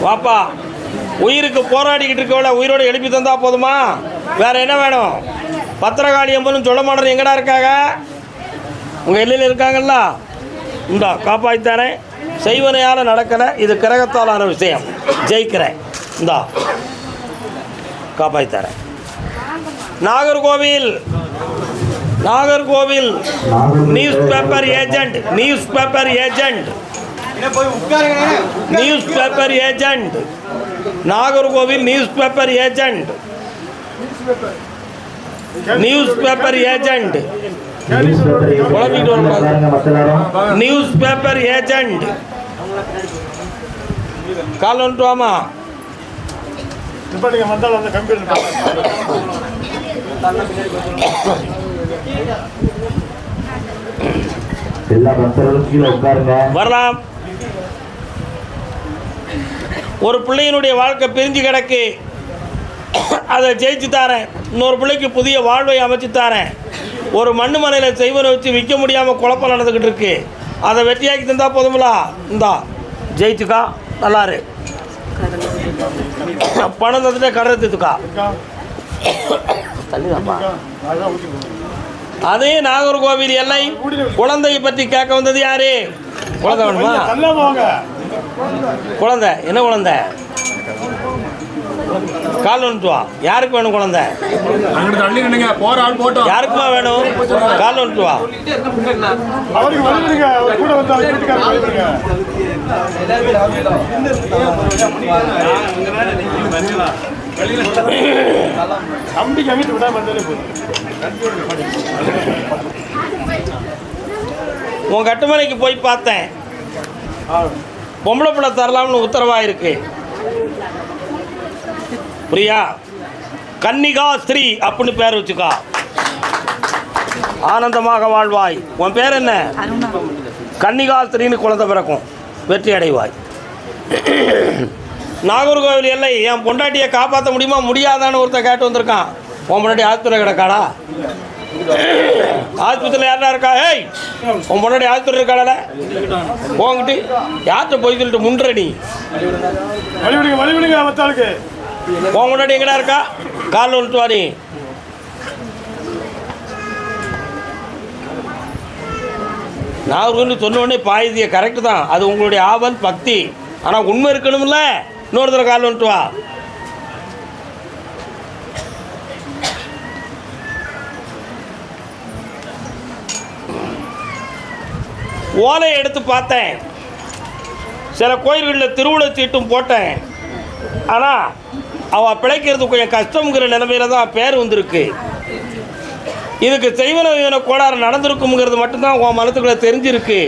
வாப்பா. உயிருக்கு போராடிக்கிட்டு இருக்கவள உயிரோடு எழுப்பி தந்தா போதுமா? வேற என்ன வேணும்? பத்திரகாளி அம்மனும் சொல்ல மாட்டேன் எங்கடா இருக்காங்க? உங்கள் எல்லையில் இருக்காங்கல்ல. இந்தா காப்பாற்றித்தாரேன். செய்வனையால் நடக்கலை, இது கிரகத்தாலான விஷயம். ஜெயிக்கிறேன். இந்தா காப்பாற்றித்தாரேன். Nagercoil Nagercoil newspaper agent newspaper agent newspaper agent Nagercoil newspaper agent newspaper agent newspaper agent கால் வந்துட்டு வாமா. வரலாம். ஒரு பிள்ளையினுடைய வாழ்க்கை பிரிஞ்சு கிடக்கு, அதை ஜெயிச்சு தாரேன். இன்னொரு பிள்ளைக்கு புதிய வாழ்வை அமைச்சு தாரேன். ஒரு மண்ணு மனையில் செய்வனை வச்சு விற்க முடியாமல் குழப்பம் நடந்துக்கிட்டு இருக்கு, அதை வெற்றியாக்கி தந்தா போதுங்களா? இந்தா ஜெயிச்சுக்கா. நல்லாரு பணம் தந்துட்டே கடை தீத்துக்கா. தள்ளிதாப்பா. அதே நாகர்கோவில் எல்லை. குழந்தையை பற்றி கேட்க வந்தது யாரு? குழந்தை வேணுமா? குழந்தை என்ன குழந்தை? கால் வந்துட்டு வா. யாருக்கு வேணும் குழந்தை? யாருக்குமா வேணும்? கால் வந்துட்டு வா. உன் கட்டுமனைக்கு போய் பார்த்தேன். பொம்பளை பிள்ளை தரலாம்னு உத்தரவாயிருக்கு. பிரியா கன்னிகா ஸ்ரீ அப்படின்னு பேர் வச்சுக்கா. ஆனந்தமாக வாழ்வாய். உன் பேர் என்ன? கன்னிகா ஸ்ரீன்னு குழந்தை பிறக்கும். வெற்றி அடைவாய். நாகர்கோவில் எல்லை. என் பொண்டாட்டியை காப்பாற்ற முடியுமா முடியாதான்னு ஒருத்தர் கேட்டு வந்திருக்கான். உன் பொண்டாட்டி ஆஸ்பத்திரி கிடக்காடா? ஆஸ்பத்திரியில் யாரா இருக்கா? ஏய், உன் பொண்டாட்டி ஆஸ்பத்திரி இருக்காடல? போங்கிட்டு யார்கிட்ட போய் சொல்லிட்டு முன்ற நீ உன் முன்னாடி எங்கடா இருக்கா? காலில் வந்துட்டு வா. நீ நாகர்கோவில் சொன்ன உடனே பாயுதிய கரெக்டு தான். அது உங்களுடைய ஆவல் பக்தி. ஆனால் உண்மை இருக்கணும்ல. இன்னொருத்தர காலில் வந்துட்டு வா. ஓலையை எடுத்து பார்த்தேன். சில கோயில்களில் திருவிழா சீட்டும் போட்டேன். ஆனால் அவள் பிழைக்கிறது கொஞ்சம் கஷ்டங்கிற நிலைமையில தான் பேர் வந்திருக்கு. இதுக்கு செய்வன கோளாறு நடந்திருக்குங்கிறது மட்டும்தான் உன் மனத்துக்குள்ள தெரிஞ்சிருக்கு.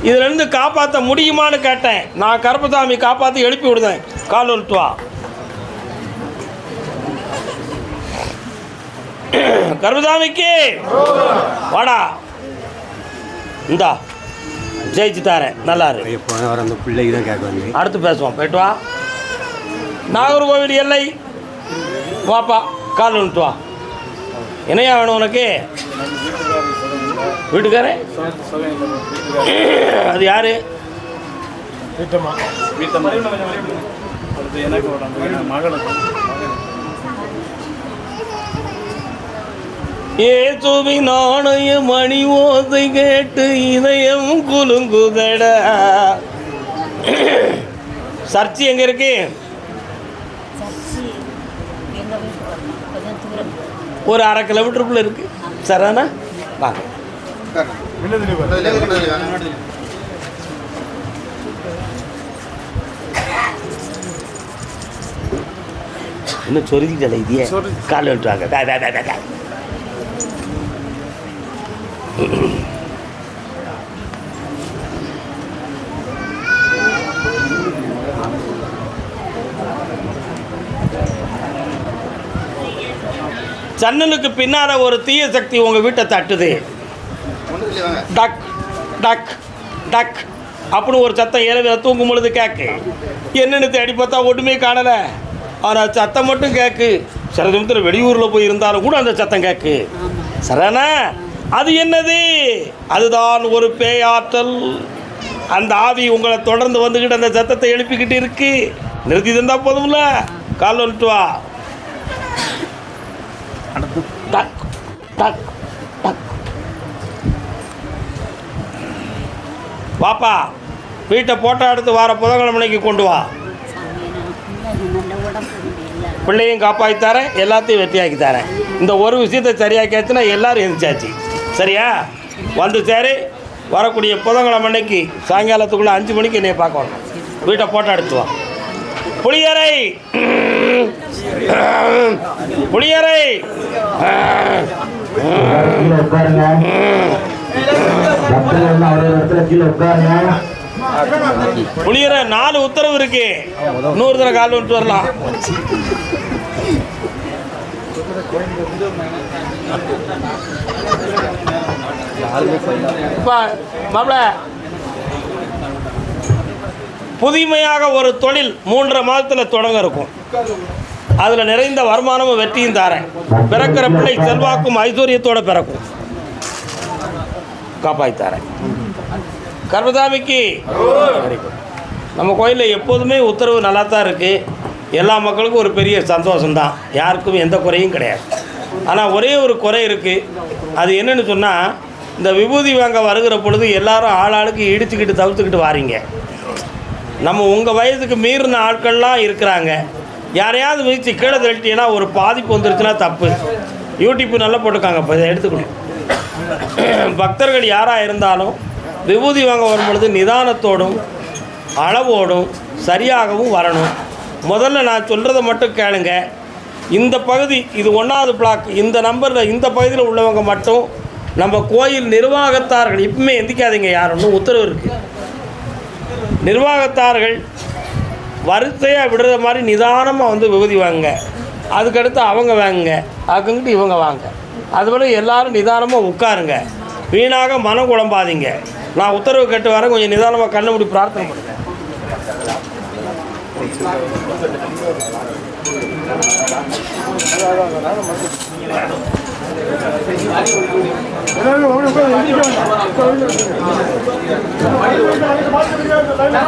இதுலேருந்து காப்பாற்ற முடியுமான்னு கேட்டேன். நான் கருப்பசாமி காப்பாற்றி எழுப்பி விடுதேன். கால் வந்துட்டு வா. கருப்பசாமிக்கு வாடா. இந்தா ஜெயிச்சு தாரேன். நல்லா இருக்கு. அந்த பிள்ளைக்கு தான் கேட்க வந்து அடுத்து பேசுவோம். போயிட்டு வா. நாகர்கோவில் எல்லை. வாப்பா. கால் வந்துட்டு வா. என்னையா வேணும் உனக்கு? வீட்டுக்காரே? அது யாரு? ஏசுவி நாணய மணி ஓசை கேட்டு இதயம் குலுங்குதடா. சர்ச்சி எங்க இருக்கு? ஒரு 1/2 கிலோமீட்டருக்குள்ள இருக்கு. சரிண்ணா வாங்க. இன்னும் சொருகிட்டல இதையே கால் விட்டுவாங்க. ஜன்னலுக்கு பின்னால ஒரு தீய சக்தி உங்க வீட்டை தட்டுது. டக் டக் டக் அப்படின்னு ஒரு சத்தம் இரவில் தூங்கும் பொழுது கேட்கு. என்னென்னு தேடி பார்த்தா ஒன்றுமே காணலை. ஆனால் சத்தம் மட்டும் கேட்கு. சில சமயத்தில் வெளியூரில் போய் இருந்தாலும் கூட அந்த சத்தம் கேட்கு. சரிண்ணா? அது என்னது? அதுதான் ஒரு பேயாற்றல். அந்த ஆவி உங்களை தொடர்ந்து வந்துக்கிட்டு அந்த சத்தத்தை எழுப்பிக்கிட்டு இருக்கு. நிறுத்தி தந்தா போதும்ல. கால் வந்துட்டு வா. டக் டக் டக். வாப்பா, வீட்டை போட்டோ எடுத்து வார புதன்கிழமைக்கு கொண்டு வா. பிள்ளையும் காப்பாற்றி தரேன், எல்லாத்தையும் வெற்றியாக்கி தரேன். இந்த ஒரு விஷயத்தை சரியாக்கியாச்சுன்னா எல்லோரும் எந்திரிச்சாச்சு. சரியா? வந்து சரி, வரக்கூடிய புதன்கிழமைக்கு சாயங்காலத்துக்குள்ளே 5 மணிக்கு என்னை பார்க்கணும். வீட்டை போட்டோ எடுத்து வா. புளியரை புளியரை புளியரை 4 உத்தரவு இருக்கு. 100 தடவை கால் வந்துட்டு வரலாம். மாப்பிள, புதுமையாக ஒரு தொழில் 3.5 மாதத்தில் தொடங்க இருக்கும். அதில் நிறைந்த வருமானமும் வெற்றியும் தாரேன். பிறக்கிற பிள்ளை செல்வாக்கும் ஐஸ்வர்யத்தோடு பிறக்கும். காப்பாற்றி தரேன். கர்மசாமிக்கு நம்ம கோயிலில் எப்போதுமே உத்தரவு நல்லா தான் இருக்குது. எல்லா மக்களுக்கும் ஒரு பெரிய சந்தோஷம்தான். யாருக்கும் எந்த குறையும் கிடையாது. ஆனால் ஒரே ஒரு குறை இருக்குது. அது என்னென்னு சொன்னால், இந்த விபூதி வாங்க வருகிற பொழுது எல்லாரும் ஆளாளுக்கு இடிச்சுக்கிட்டு தவிர்த்துக்கிட்டு வாரீங்க. நம்ம உங்கள் வயதுக்கு மீறின ஆட்கள்லாம் இருக்கிறாங்க. யாரையாவது மிதித்து கீழே தள்ளிட்டீங்கன்னா ஒரு பாதிப்பு வந்துருச்சுன்னா தப்பு. யூடியூப் நல்லா போட்டுக்காங்க. இப்போ இதை எடுத்துக்கணும். பக்தர்கள் யாராக இருந்தாலும் விபூதி வாங்க வரும் பொழுது நிதானத்தோடும் அளவோடும் சரியாகவும் வரணும். முதல்ல நான் சொல்கிறத மட்டும் கேளுங்க. இந்த பகுதி, இது 1வது பிளாக், இந்த நம்பரில் இந்த பகுதியில் உள்ளவங்க மட்டும் நம்ம கோயில் நிர்வாகத்தார்கள் இப்பவுமே எந்திக்காதீங்க. யாருன்னு உத்தரவு இருக்குது. நிர்வாகத்தார்கள் வரிசையாக விடுற மாதிரி நிதானமாக வந்து விபூதி வாங்க. அதுக்கடுத்து அவங்க வாங்குங்க. அதுக்கிட்டு இவங்க வாங்க. அதுபோல் எல்லோரும் நிதானமாக உட்காருங்க. வீணாக மனம் குழம்பாதீங்க. நான் உத்தரவு கேட்டு வரேன். கொஞ்சம் நிதானமாக கண்ணை மூடி பிரார்த்தனை பண்ணுங்க.